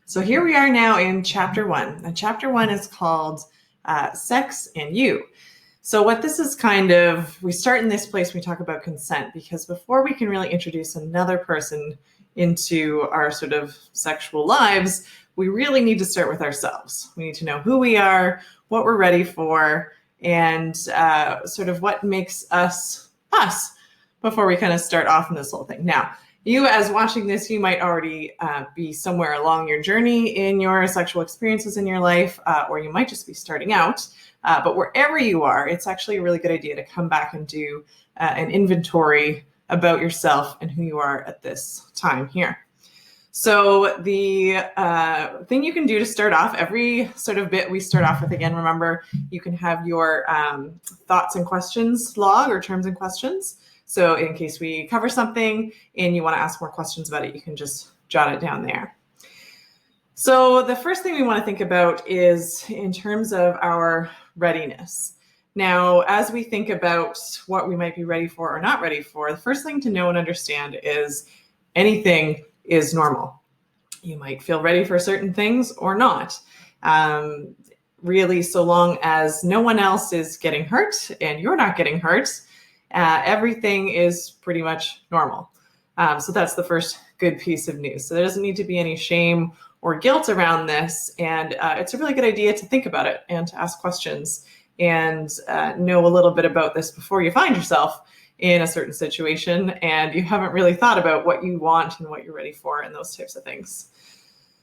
So here we are now in chapter 1, and chapter 1 is called Sex and You. So what this is we start in this place when we talk about consent, because before we can really introduce another person into our sort of sexual lives, we really need to start with ourselves. We need to know who we are, what we're ready for, and sort of what makes us us before we kind of start off in this whole thing. Now, you as watching this, you might already be somewhere along your journey in your sexual experiences in your life, or you might just be starting out. But wherever you are, it's actually a really good idea to come back and do an inventory about yourself and who you are at this time here. So the thing you can do to start off, every sort of bit we start off with, again, remember, you can have your thoughts and questions log or terms and questions. So in case we cover something and you want to ask more questions about it, you can just jot it down there. So the first thing we want to think about is in terms of our readiness. Now, as we think about what we might be ready for or not ready for, the first thing to know and understand is anything is normal. You might feel ready for certain things or not. Really, so long as no one else is getting hurt and you're not getting hurt, everything is pretty much normal. So that's the first good piece of news. So there doesn't need to be any shame or guilt around this. And it's a really good idea to think about it and to ask questions and know a little bit about this before you find yourself in a certain situation and you haven't really thought about what you want and what you're ready for and those types of things.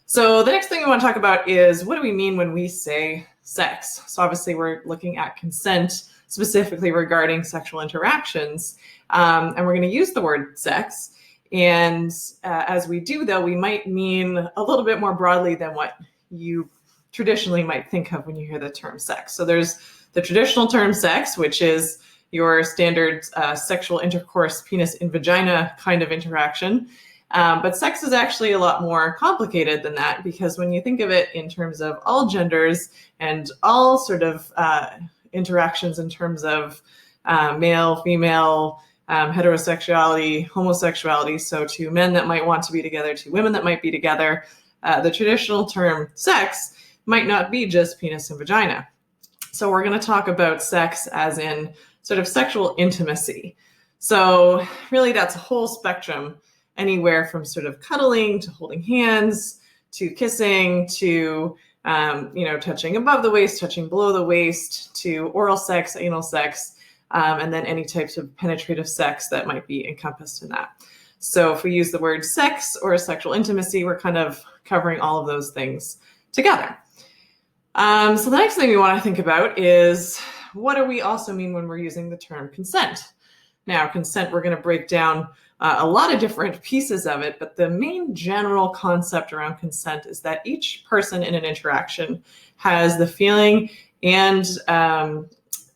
So the next thing we want to talk about is, what do we mean when we say sex? So obviously we're looking at consent, specifically regarding sexual interactions, and we're going to use the word sex. And as we do, though, we might mean a little bit more broadly than what you traditionally might think of when you hear the term sex. So there's the traditional term sex, which is your standard sexual intercourse, penis in vagina kind of interaction. But sex is actually a lot more complicated than that, because when you think of it in terms of all genders and all sort of interactions in terms of male, female, heterosexuality, homosexuality, so two men that might want to be together, two women that might be together, the traditional term sex might not be just penis and vagina. So we're going to talk about sex as in sort of sexual intimacy. So really that's a whole spectrum, anywhere from sort of cuddling to holding hands to kissing to touching above the waist, touching below the waist, to oral sex, anal sex, and then any types of penetrative sex that might be encompassed in that. So if we use the word sex or sexual intimacy, we're kind of covering all of those things together. So the next thing we want to think about is, what do we also mean when we're using the term consent? Now, consent, we're going to break down a lot of different pieces of it, but the main general concept around consent is that each person in an interaction has the feeling and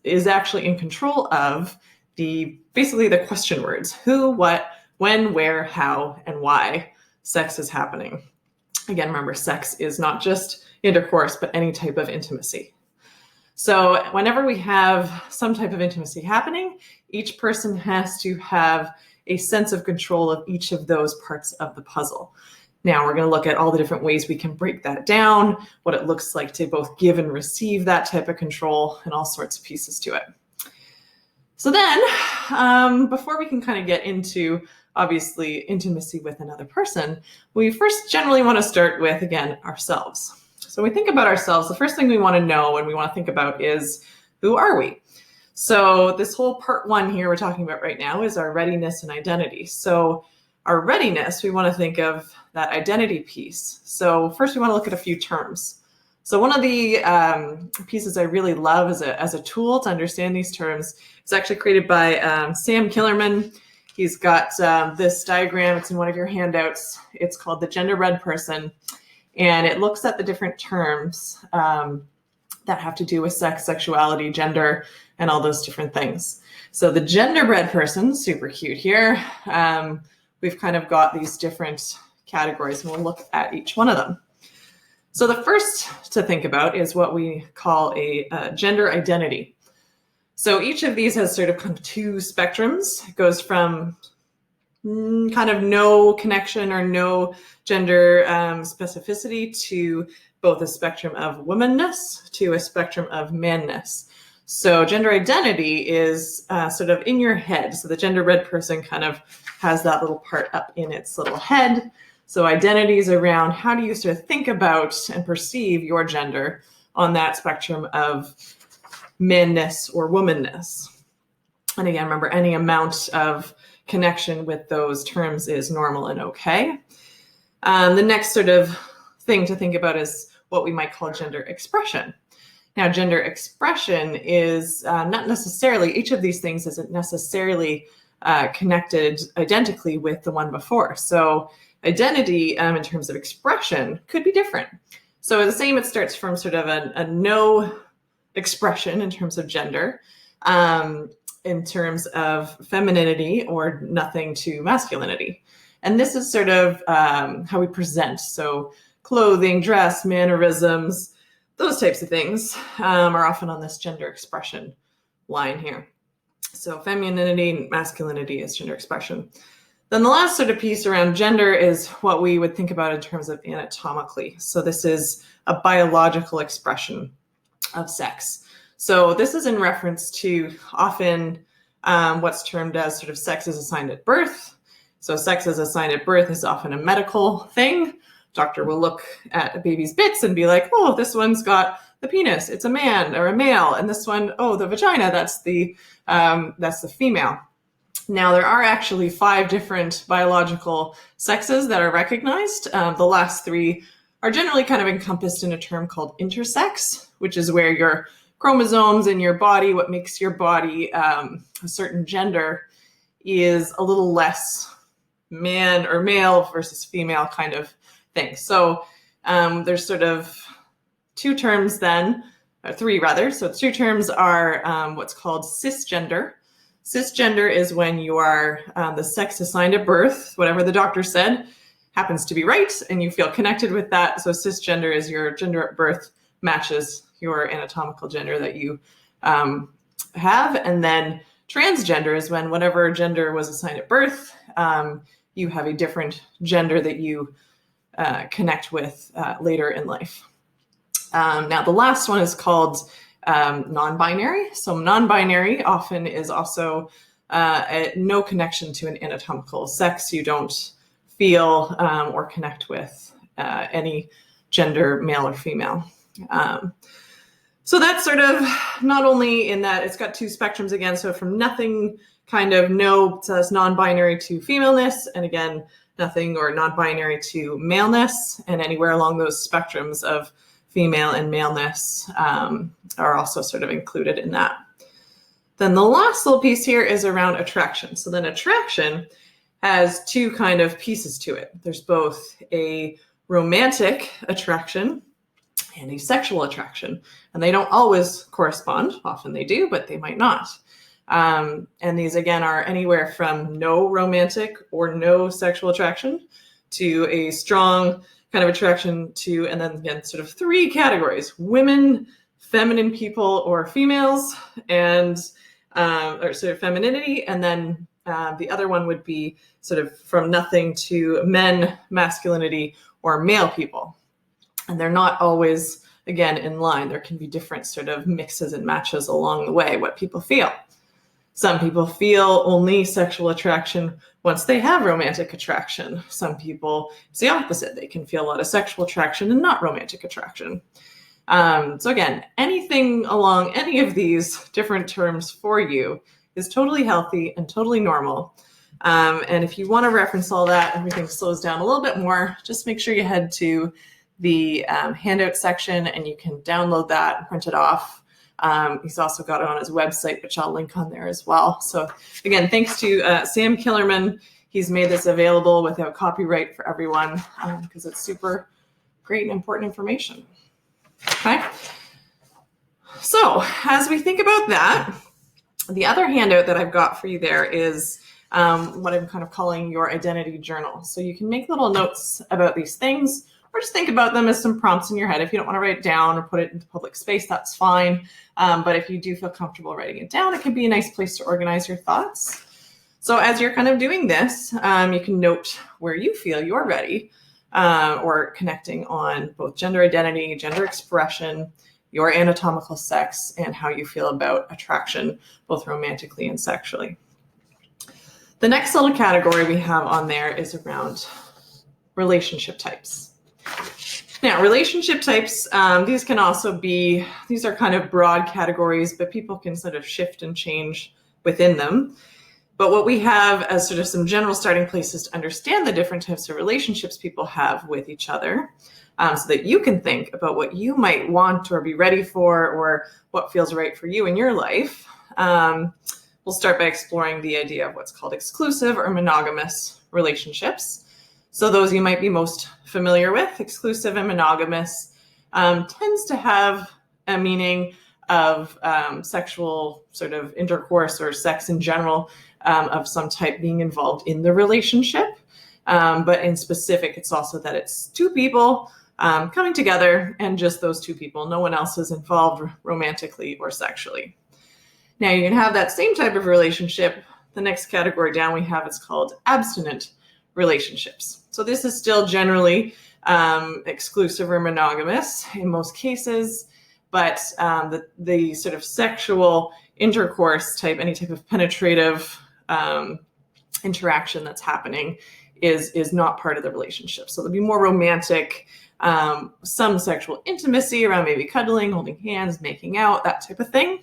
is actually in control of basically the question words: who, what, when, where, how, and why sex is happening. Again, remember, sex is not just intercourse, but any type of intimacy. So whenever we have some type of intimacy happening, each person has to have a sense of control of each of those parts of the puzzle. Now we're going to look at all the different ways we can break that down, what it looks like to both give and receive that type of control, and all sorts of pieces to it. So then, before we can kind of get into, obviously, intimacy with another person, we first generally want to start with, again, ourselves. So when we think about ourselves, the first thing we want to know and we want to think about is, who are we? So this whole part 1 here we're talking about right now is our readiness and identity. So our readiness, we want to think of that identity piece. So first we want to look at a few terms. So one of the pieces I really love as a tool to understand these terms is actually created by Sam Killerman. He's got this diagram. It's in one of your handouts. It's called the Genderbread person. And it looks at the different terms that have to do with sex, sexuality, gender, and all those different things. So the genderbread person, super cute here. We've kind of got these different categories, and we'll look at each one of them. So the first to think about is what we call a gender identity. So each of these has sort of two spectrums. It goes from kind of no connection or no gender specificity to both a spectrum of womanness to a spectrum of manness. So gender identity is sort of in your head. So the genderbread person kind of has that little part up in its little head. So identity is around how do you sort of think about and perceive your gender on that spectrum of manness or womanness. And again, remember, any amount of connection with those terms is normal and okay. The next sort of thing to think about is what we might call gender expression. Now, gender expression is not necessarily, each of these things isn't necessarily connected identically with the one before. So identity in terms of expression could be different. So the same, it starts from sort of a no expression in terms of gender, in terms of femininity or nothing to masculinity. And this is sort of how we present. So clothing, dress, mannerisms, those types of things are often on this gender expression line here. So femininity, masculinity is gender expression. Then the last sort of piece around gender is what we would think about in terms of anatomically. So this is a biological expression of sex. So this is in reference to often what's termed as sort of sex is assigned at birth. So sex is assigned at birth is often a medical thing. Doctor will look at a baby's bits and be like, oh, this one's got the penis, it's a man or a male. And this one, oh, the vagina, that's the female. Now, there are actually 5 different biological sexes that are recognized. The last 3 are generally kind of encompassed in a term called intersex, which is where your chromosomes in your body, what makes your body a certain gender, is a little less man or male versus female kind of thing. So there's sort of 2 terms then, or 3 rather. So 2 terms are what's called cisgender. Cisgender is when you are the sex assigned at birth, whatever the doctor said happens to be right, and you feel connected with that. So cisgender is your gender at birth matches your anatomical gender that you have. And then transgender is when whatever gender was assigned at birth, you have a different gender that you connect with later in life. Now, the last one is called non-binary. So non-binary often is also no connection to an anatomical sex. You don't feel or connect with any gender, male or female. So that's sort of not only in that it's got 2 spectrums again. So from nothing kind of no, so that's non-binary to femaleness, and again, nothing or non-binary to maleness, and anywhere along those spectrums of female and maleness are also sort of included in that. Then the last little piece here is around attraction. So then attraction has 2 kind of pieces to it. There's both a romantic attraction and a sexual attraction. And they don't always correspond. Often they do, but they might not. And these, again, are anywhere from no romantic or no sexual attraction to a strong kind of attraction to, and then again, sort of 3 categories: women, feminine people or females, and or sort of femininity. And then the other one would be sort of from nothing to men, masculinity, or male people. And they're not always, again, in line. There can be different sort of mixes and matches along the way, what people feel. Some people feel only sexual attraction once they have romantic attraction. Some people, it's the opposite. They can feel a lot of sexual attraction and not romantic attraction. So again, anything along any of these different terms for you is totally healthy and totally normal. And if you want to reference all that, everything slows down a little bit more, just make sure you head to the handout section and you can download that and print it off. He's also got it on his website, which I'll link on there as well. So again, thanks to Sam Killerman. He's made this available without copyright for everyone because it's super great and important information. Okay. So as we think about that, the other handout that I've got for you there is what I'm kind of calling your identity journal. So you can make little notes about these things, or just think about them as some prompts in your head. If you don't want to write it down or put it into public space, that's fine. But if you do feel comfortable writing it down, it can be a nice place to organize your thoughts. So as you're kind of doing this, you can note where you feel you're ready, or connecting on both gender identity, gender expression, your anatomical sex, and how you feel about attraction, both romantically and sexually. The next little category we have on there is around relationship types. Now, relationship types, these are kind of broad categories, but people can sort of shift and change within them. But what we have as sort of some general starting places to understand the different types of relationships people have with each other, so that you can think about what you might want or be ready for, or what feels right for you in your life. We'll start by exploring the idea of what's called exclusive or monogamous relationships. So those you might be most familiar with, exclusive and monogamous, tends to have a meaning of sexual sort of intercourse or sex in general, of some type being involved in the relationship. But in specific, it's also that it's two people coming together, and just those two people. No one else is involved romantically or sexually. Now, you can have that same type of relationship. The next category down we have is called abstinent relationships. So this is still generally exclusive or monogamous in most cases, but the sort of sexual intercourse type, any type of penetrative interaction that's happening is not part of the relationship. So there'll be more romantic, some sexual intimacy around maybe cuddling, holding hands, making out, that type of thing,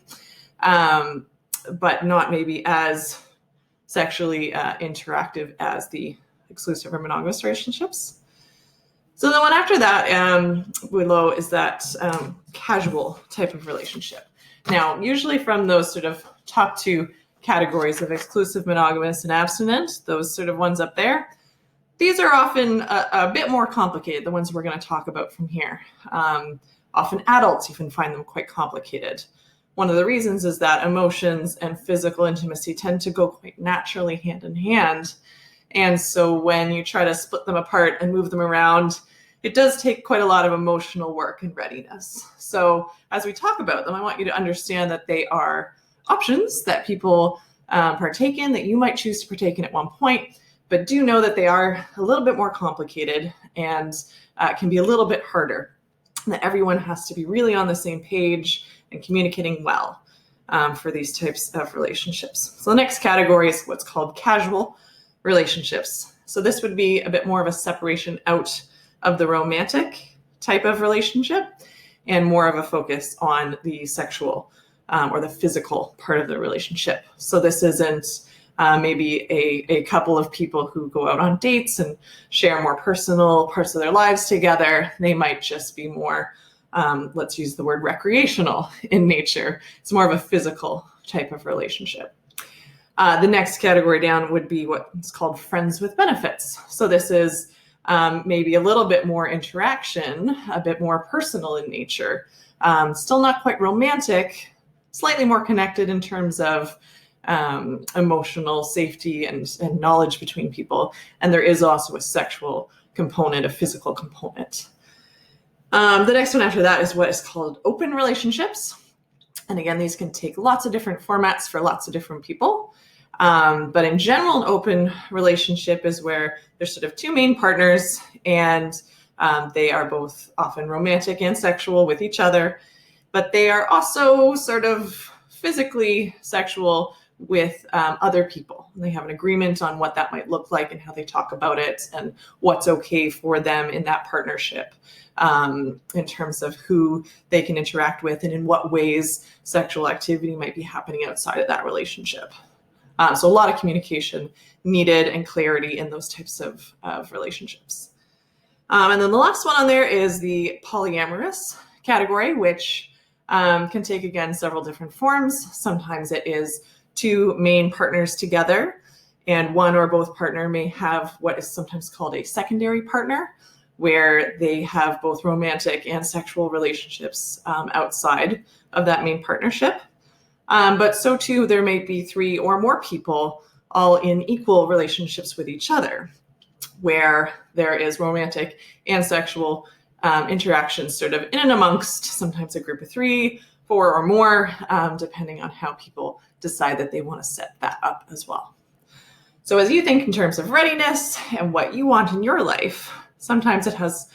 but not maybe as sexually interactive as the exclusive or monogamous relationships. So the one after that below is that casual type of relationship. Now, usually from those sort of top two categories of exclusive, monogamous, and abstinent, those sort of ones up there, these are often a bit more complicated, the ones we're going to talk about from here. Often adults even find them quite complicated. One of the reasons is that emotions and physical intimacy tend to go quite naturally hand in hand. And so when you try to split them apart and move them around, it does take quite a lot of emotional work and readiness. So as we talk about them, I want you to understand that they are options that people partake in, that you might choose to partake in at one point, but do know that they are a little bit more complicated and can be a little bit harder, and that everyone has to be really on the same page and communicating well for these types of relationships. So the next category is what's called casual relationships. So this would be a bit more of a separation out of the romantic type of relationship and more of a focus on the sexual or the physical part of the relationship. So this isn't maybe a couple of people who go out on dates and share more personal parts of their lives together. They might just be more, let's use the word recreational in nature. It's more of a physical type of relationship. The next category down would be what's called friends with benefits. So this is maybe a little bit more interaction, a bit more personal in nature, still not quite romantic, slightly more connected in terms of emotional safety and knowledge between people. And there is also a sexual component, a physical component. The next one after that is what is called open relationships. And again, these can take lots of different formats for lots of different people. But in general, an open relationship is where there's sort of two main partners, and they are both often romantic and sexual with each other, but they are also sort of physically sexual with other people. And they have an agreement on what that might look like and how they talk about it and what's okay for them in that partnership, in terms of who they can interact with and in what ways sexual activity might be happening outside of that relationship. So a lot of communication needed and clarity in those types of relationships. And then the last one on there is the polyamorous category, which can take, again, several different forms. Sometimes it is two main partners together, and one or both partner may have what is sometimes called a secondary partner, where they have both romantic and sexual relationships outside of that main partnership. But so too, there may be three or more people all in equal relationships with each other, where there is romantic and sexual interactions sort of in and amongst, sometimes a group of 3, 4 or more, depending on how people decide that they want to set that up as well. So as you think in terms of readiness and what you want in your life, sometimes it has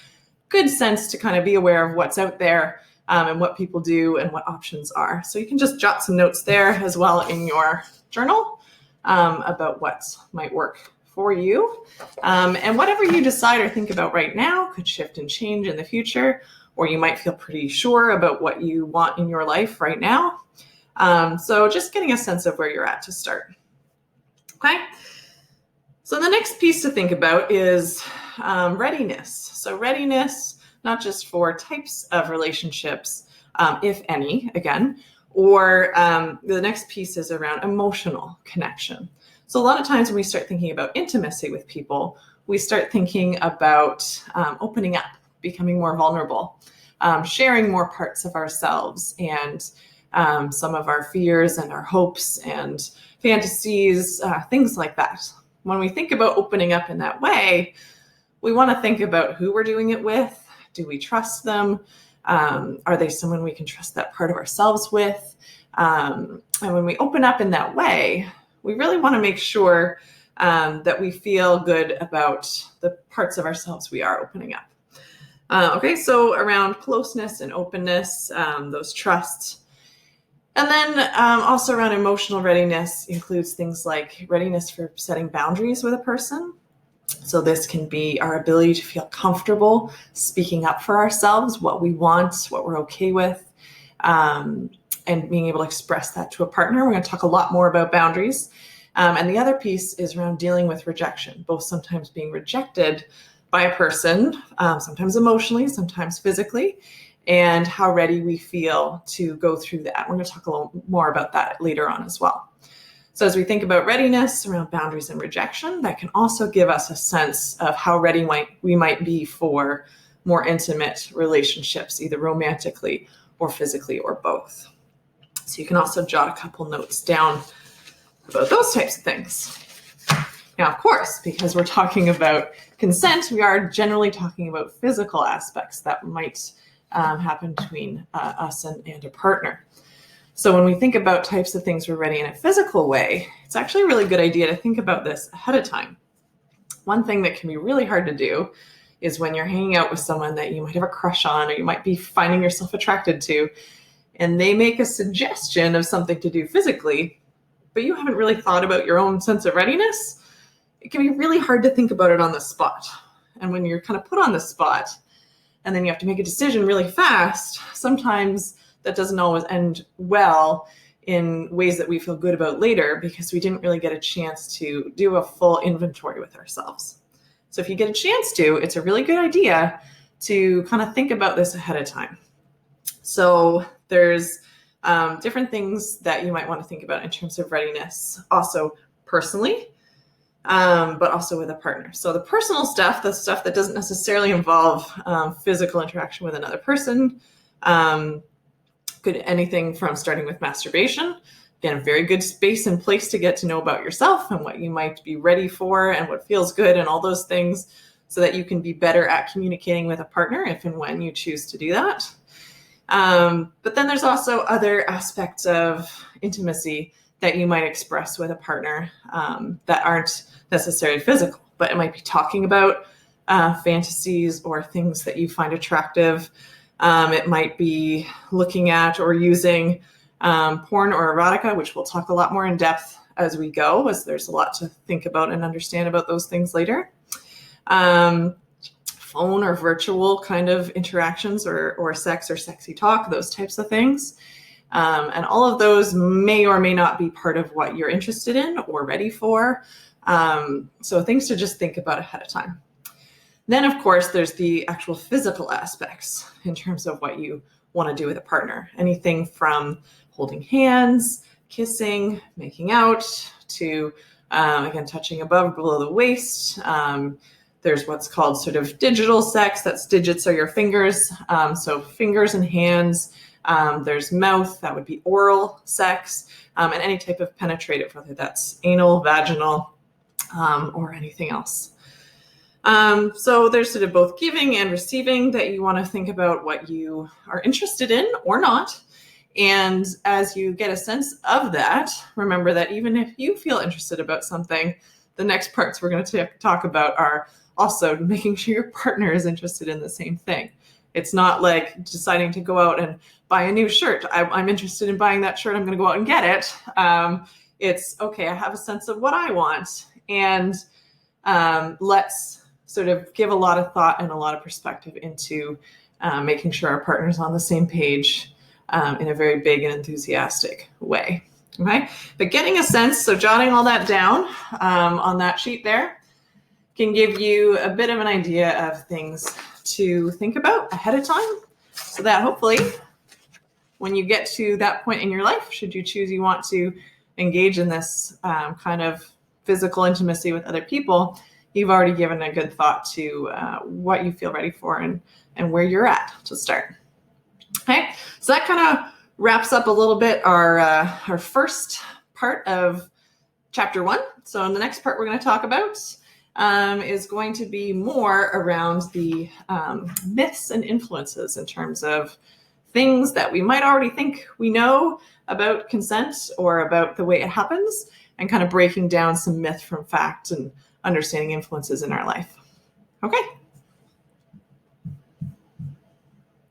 good sense to kind of be aware of what's out there and what people do and what options are. So you can just jot some notes there as well in your journal about what might work for you. And whatever you decide or think about right now could shift and change in the future, or you might feel pretty sure about what you want in your life right now. So just getting a sense of where you're at to start. Okay. So the next piece to think about is readiness. So readiness, not just for types of relationships, if any, again, or the next piece is around emotional connection. So a lot of times when we start thinking about intimacy with people, we start thinking about opening up, becoming more vulnerable, sharing more parts of ourselves and some of our fears and our hopes and fantasies, things like that. When we think about opening up in that way, we want to think about who we're doing it with. Do we trust them? Are they someone we can trust that part of ourselves with? And when we open up in that way, we really want to make sure that we feel good about the parts of ourselves we are opening up. Okay, so around closeness and openness, those trusts. And then also around emotional readiness includes things like readiness for setting boundaries with a person. So this can be our ability to feel comfortable speaking up for ourselves, what we want, what we're okay with, and being able to express that to a partner. We're going to talk a lot more about boundaries. And the other piece is around dealing with rejection, both sometimes being rejected by a person, sometimes emotionally, sometimes physically, and how ready we feel to go through that. We're going to talk a little more about that later on as well. So as we think about readiness around boundaries and rejection, that can also give us a sense of how ready we might be for more intimate relationships, either romantically or physically or both. So you can also jot a couple notes down about those types of things. Now, of course, because we're talking about consent, we are generally talking about physical aspects that might happen between us and a partner. So when we think about types of things we're ready in a physical way, it's actually a really good idea to think about this ahead of time. One thing that can be really hard to do is when you're hanging out with someone that you might have a crush on or you might be finding yourself attracted to, and they make a suggestion of something to do physically, but you haven't really thought about your own sense of readiness. It can be really hard to think about it on the spot. And when you're kind of put on the spot, and then you have to make a decision really fast, sometimes that doesn't always end well in ways that we feel good about later because we didn't really get a chance to do a full inventory with ourselves. So if you get a chance to, it's a really good idea to kind of think about this ahead of time. So there's different things that you might want to think about in terms of readiness, also personally, but also with a partner. So the personal stuff, the stuff that doesn't necessarily involve physical interaction with another person, could anything from starting with masturbation. Again, a very good space and place to get to know about yourself and what you might be ready for and what feels good and all those things so that you can be better at communicating with a partner if and when you choose to do that. But then there's also other aspects of intimacy that you might express with a partner that aren't necessarily physical, but it might be talking about fantasies or things that you find attractive. It might be looking at or using porn or erotica, which we'll talk a lot more in depth as we go, as there's a lot to think about and understand about those things later. Phone or virtual kind of interactions or sex or sexy talk, those types of things. And all of those may or may not be part of what you're interested in or ready for. So things to just think about ahead of time. Then, of course, there's the actual physical aspects in terms of what you want to do with a partner. Anything from holding hands, kissing, making out, to, again, touching above, below the waist. There's what's called sort of digital sex. That's digits are your fingers. So fingers and hands. There's mouth, that would be oral sex, and any type of penetrative, whether that's anal, vaginal, or anything else. So there's sort of both giving and receiving that you want to think about what you are interested in or not. And as you get a sense of that, remember that even if you feel interested about something, the next parts we're going to talk about are also making sure your partner is interested in the same thing. It's not like deciding to go out and buy a new shirt. I'm interested in buying that shirt. I'm going to go out and get it. It's okay. I have a sense of what I want, and let's sort of give a lot of thought and a lot of perspective into making sure our partner's on the same page in a very big and enthusiastic way. Okay, but getting a sense, so jotting all that down on that sheet there can give you a bit of an idea of things to think about ahead of time, so that hopefully when you get to that point in your life, should you choose you want to engage in this kind of physical intimacy with other people, you've already given a good thought to what you feel ready for and where you're at to start. Okay, so that kind of wraps up a little bit our first part of chapter 1. So in the next part we're going to talk about is going to be more around the myths and influences in terms of things that we might already think we know about consent or about the way it happens, and kind of breaking down some myth from fact and understanding influences in our life. Okay.